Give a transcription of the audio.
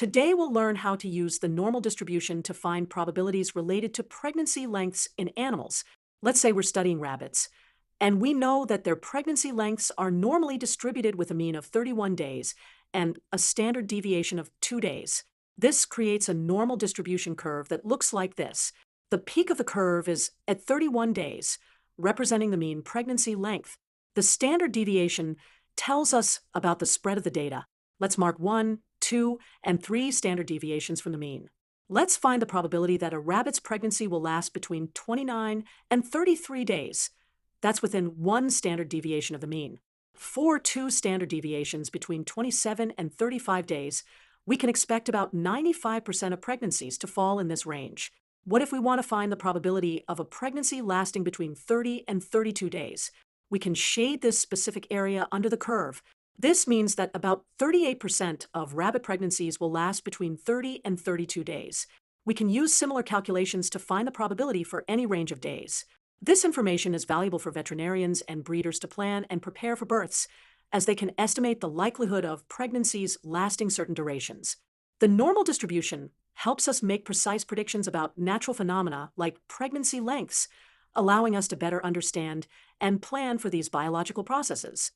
Today we'll learn how to use the normal distribution to find probabilities related to pregnancy lengths in animals. Let's say we're studying rabbits, and we know that their pregnancy lengths are normally distributed with a mean of 31 days and a standard deviation of 2 days. This creates a normal distribution curve that looks like this. The peak of the curve is at 31 days, representing the mean pregnancy length. The standard deviation tells us about the spread of the data. Let's mark 1, 2, and 3 standard deviations from the mean. Let's find the probability that a rabbit's pregnancy will last between 29 and 33 days. That's within 1 standard deviation of the mean. For 2 standard deviations between 27 and 35 days, we can expect about 95% of pregnancies to fall in this range. What if we want to find the probability of a pregnancy lasting between 30 and 32 days? We can shade this specific area under the curve. This means that about 38% of rabbit pregnancies will last between 30 and 32 days. We can use similar calculations to find the probability for any range of days. This information is valuable for veterinarians and breeders to plan and prepare for births, as they can estimate the likelihood of pregnancies lasting certain durations. The normal distribution helps us make precise predictions about natural phenomena like pregnancy lengths, allowing us to better understand and plan for these biological processes.